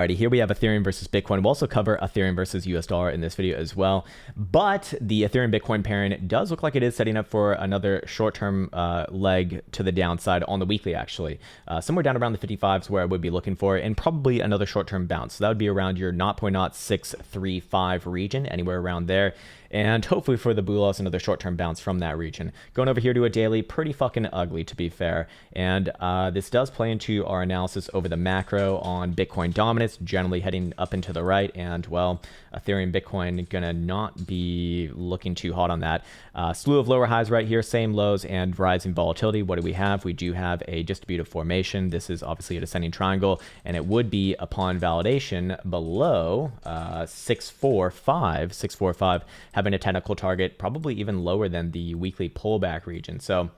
Alrighty, here we have Ethereum versus Bitcoin. We'll also cover Ethereum versus US dollar in this video as well. But the Ethereum Bitcoin pairing does look like it is setting up for another short-term leg to the downside on the weekly, actually. Somewhere down around the 55s where I would be looking for, and probably another short-term bounce. So that would be around your 0.0635 region, anywhere around there. And hopefully for the Bulos, another short-term bounce from that region. Going over here to a daily, pretty fucking ugly to be fair. And this does play into our analysis over the macro on Bitcoin dominance, generally heading up and to the right. And well, Ethereum, Bitcoin gonna not be looking too hot on that. Slew of lower highs right here, same lows and rising volatility. What do we have? We do have a distributive formation. This is obviously a descending triangle, and it would be upon validation below 645, having a technical target probably even lower than the weekly pullback region. So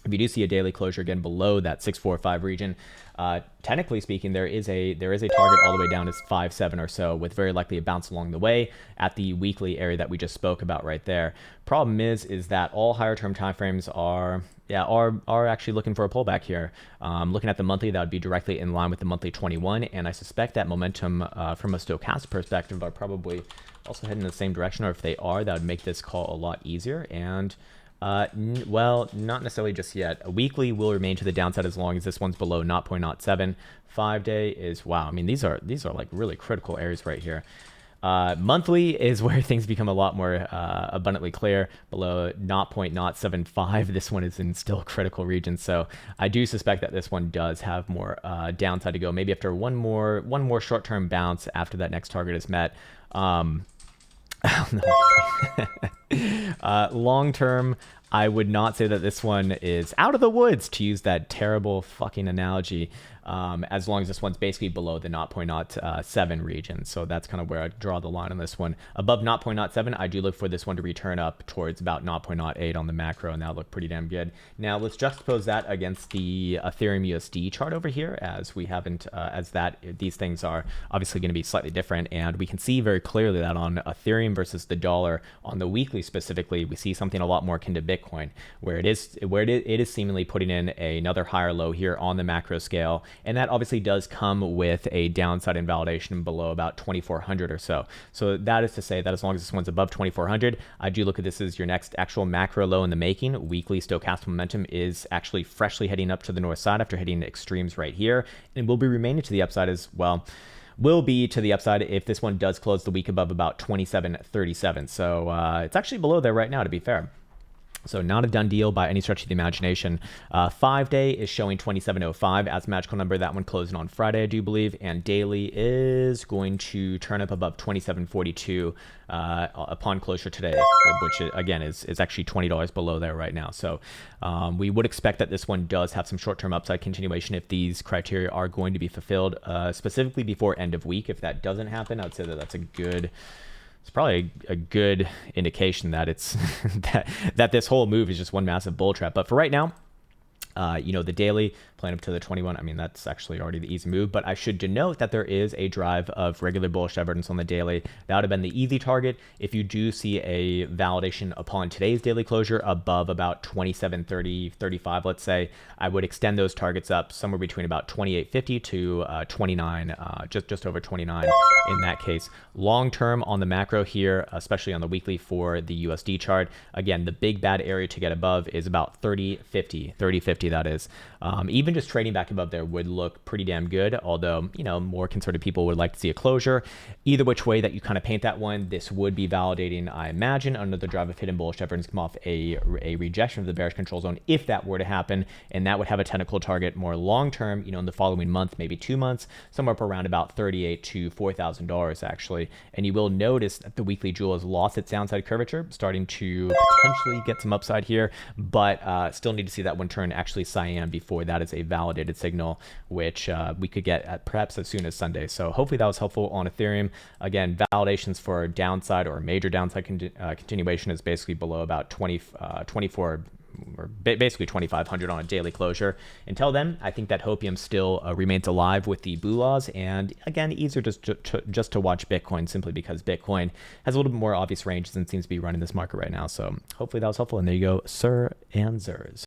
if you do see a daily closure again below that 645 region, technically speaking, there is a target all the way down to 5.7 or so, with very likely a bounce along the way at the weekly area that we just spoke about right there. Problem is that all higher term timeframes are actually looking for a pullback here. Looking at the monthly, that would be directly in line with the monthly 21, and I suspect that momentum from a stochastic perspective are probably also heading in the same direction, or if they are, that would make this call a lot easier. And well, not necessarily just yet. A weekly will remain to the downside as long as this one's below 0.07. 5-day is, wow, I mean, these are like really critical areas right here. Monthly is where things become a lot more abundantly clear. Below 0.075, this one is in still critical region. So I do suspect that this one does have more downside to go. Maybe after one more short-term bounce after that next target is met. Long term, I would not say that this one is out of the woods, to use that terrible fucking analogy, as long as this one's basically below the 0.07 region. So that's kind of where I draw the line on this one. Above 0.07, I do look for this one to return up towards about 0.08 on the macro, and that would look pretty damn good. Now let's juxtapose that against the Ethereum USD chart over here, as we haven't, these things are obviously going to be slightly different, and we can see very clearly that on Ethereum versus the dollar on the weekly specifically, we see something a lot more akin to Bitcoin, where it is seemingly putting in another higher low here on the macro scale. And that obviously does come with a downside invalidation below about 2,400 or so. So that is to say that as long as this one's above 2,400, I do look at this as your next actual macro low in the making. Weekly stochastic momentum is actually freshly heading up to the north side after hitting extremes right here, and will be remaining to the upside as well. Will be to the upside if this one does close the week above about 27.37. So it's actually below there right now, to be fair. So not a done deal by any stretch of the imagination. 5-day is showing 27.05 as a magical number. That one closing on Friday, I do believe. And daily is going to turn up above 27.42 upon closure today, which again is actually $20 below there right now. So we would expect that this one does have some short-term upside continuation if these criteria are going to be fulfilled, specifically before end of week. If that doesn't happen, I would say that that's a good... It's probably a good indication that it's that this whole move is just one massive bull trap. But for right now, the daily playing up to the 21, I mean, that's actually already the easy move, but I should denote that there is a drive of regular bullish evidence on the daily. That would have been the easy target. If you do see a validation upon today's daily closure above about 27.30-35, let's say, I would extend those targets up somewhere between about 28.50 to 29, just over 29 in that case. Long term on the macro here, especially on the weekly for the USD chart, again, the big bad area to get above is about 30.50, that is. Even just trading back above there would look pretty damn good, although, more conservative people would like to see a closure. Either which way that you kind of paint that one, this would be validating, I imagine, under the drive of hidden bullish evidence come off a rejection of the bearish control zone if that were to happen, and that would have a technical target more long term, in the following month, maybe 2 months, somewhere up around about $38,000 to $4,000 actually. And you will notice that the weekly jewel has lost its downside curvature, starting to potentially get some upside here, but still need to see that one turn actually cyan before that is a validated signal, which we could get at perhaps as soon as Sunday. So hopefully that was helpful on Ethereum. Again, validations for downside or major downside continuation is basically below about 24 or basically 2,500 on a daily closure. Until then, I think that hopium still remains alive with the BULAs, and again, easier just to watch Bitcoin, simply because Bitcoin has a little bit more obvious ranges and seems to be running this market right now. So hopefully that was helpful, and there you go, sir and sirs.